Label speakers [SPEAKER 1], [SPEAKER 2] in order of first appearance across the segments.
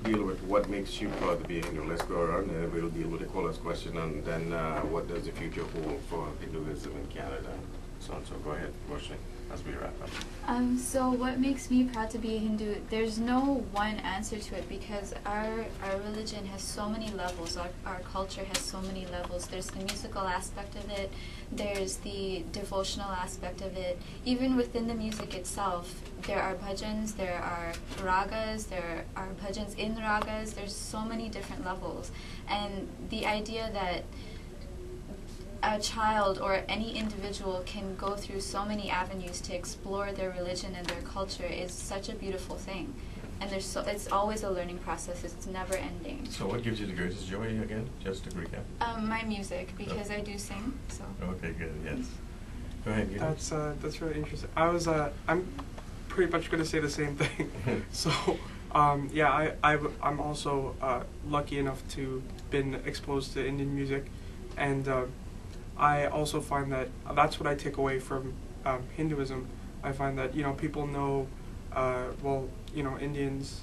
[SPEAKER 1] deal with what makes you proud to be a Hindu. Let's go around and we'll deal with the caller's question, and then what does the future hold for Hinduism in Canada? So go ahead, Roshni, as we wrap up.
[SPEAKER 2] So what makes me proud to be a Hindu, there's no one answer to it, because our religion has so many levels, our culture has so many levels. There's the musical aspect of it, there's the devotional aspect of it. Even within the music itself, there are bhajans, there are ragas, there are bhajans in ragas, there's so many different levels. And the idea that a child or any individual can go through so many avenues to explore their religion and their culture is such a beautiful thing. And it's always a learning process, it's never ending.
[SPEAKER 1] So what gives you the greatest joy again, just to recap?
[SPEAKER 2] My music, because I do sing, so.
[SPEAKER 1] Okay, good, yes. Go ahead, Gideon.
[SPEAKER 3] That's really interesting. I'm pretty much going to say the same thing. So, yeah, I'm also lucky enough to been exposed to Indian music, and I also find that that's what I take away from Hinduism. I find that people know, Indians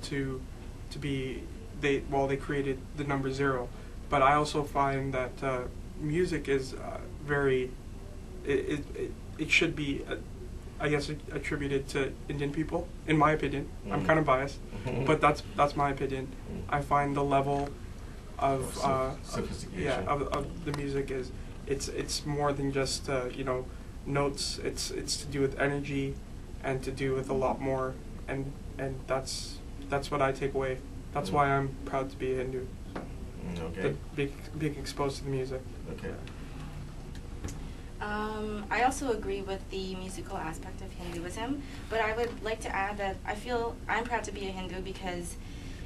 [SPEAKER 3] to be they created the number 0, but I also find that music is very it should be I guess attributed to Indian people, in my opinion. I'm kind of biased, but that's my opinion. I find the level of
[SPEAKER 1] sophistication
[SPEAKER 3] of the music is. It's more than just notes. It's to do with energy, and to do with a lot more. And that's what I take away. That's why I'm proud to be a Hindu.
[SPEAKER 1] Okay.
[SPEAKER 3] Being exposed to the music.
[SPEAKER 1] Okay.
[SPEAKER 4] I also agree with the musical aspect of Hinduism, but I would like to add that I feel I'm proud to be a Hindu because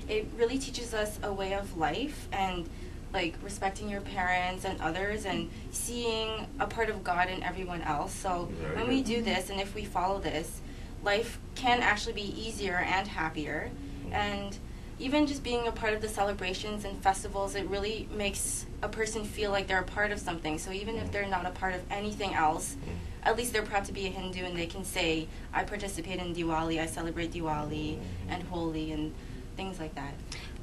[SPEAKER 4] it really teaches us a way of life, and like respecting your parents and others, and seeing a part of God in everyone else. So when we do this, and if we follow this, life can actually be easier and happier. And even just being a part of the celebrations and festivals, it really makes a person feel like they're a part of something. So even if they're not a part of anything else, at least they're proud to be a Hindu, and they can say, I participate in Diwali, I celebrate Diwali and Holi and things like that.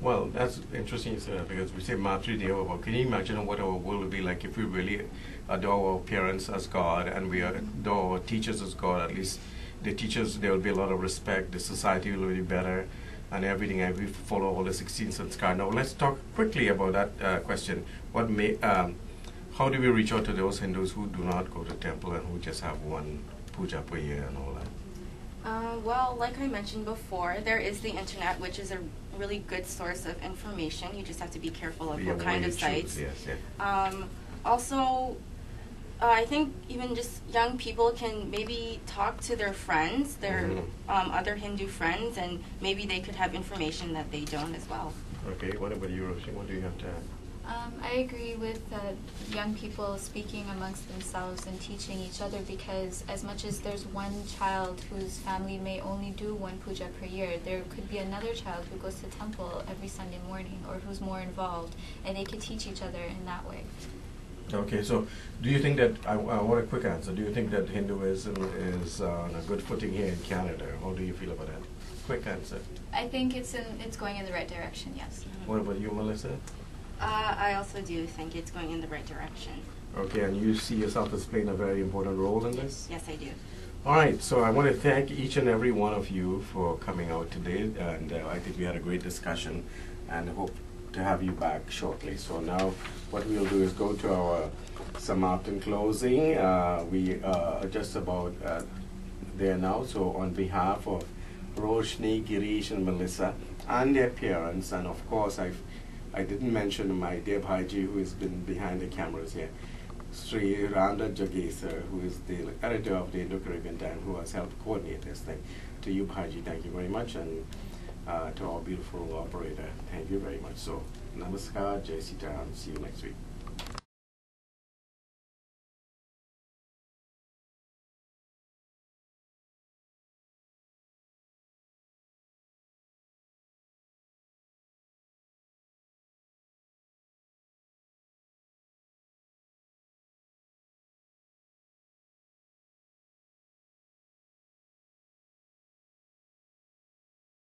[SPEAKER 1] Well, that's interesting you say that, because we say Matri Deva Bhava. Can you imagine what our world would be like if we really adore our parents as God, and we adore our teachers as God? At least the teachers, there will be a lot of respect, the society will be better, and everything, and we follow all the 16 sanskar. Now let's talk quickly about that question. How do we reach out to those Hindus who do not go to temple and who just have one puja per year and all that?
[SPEAKER 4] Well, like I mentioned before, there is the internet, which is a really good source of information. You just have to be careful of what kind of sites.
[SPEAKER 1] Yes, yeah.
[SPEAKER 4] Also, I think even just young people can maybe talk to their friends, their other Hindu friends, and maybe they could have information that they don't as well.
[SPEAKER 1] Okay, what about you, Roshi? What do you have to add?
[SPEAKER 2] I agree with young people speaking amongst themselves and teaching each other, because as much as there's one child whose family may only do one puja per year, there could be another child who goes to temple every Sunday morning, or who's more involved, and they could teach each other in that way.
[SPEAKER 1] Okay, so do you think that, I want a quick answer, do you think that Hinduism is on a good footing here in Canada? How do you feel about that? Quick answer.
[SPEAKER 2] I think it's going in the right direction, yes.
[SPEAKER 1] What about you, Melissa?
[SPEAKER 4] I also do think it's going in the right direction.
[SPEAKER 1] Okay, and you see yourself as playing a very important role in this?
[SPEAKER 4] Yes, I do.
[SPEAKER 1] All right, so I want to thank each and every one of you for coming out today, and I think we had a great discussion, and hope to have you back shortly. So now what we'll do is go to our Samaptan closing. We are just about there now, so on behalf of Roshni, Girish, and Melissa, and their parents, and of course I didn't mention my dear Bhaiji, who has been behind the cameras here, Sri Randa Jagesar, who is the editor of the Indo-Caribbean Time, who has helped coordinate this thing. To you, Bhaiji, thank you very much, and to our beautiful operator, thank you very much. So, namaskar, Jai Sitaram, see you next week.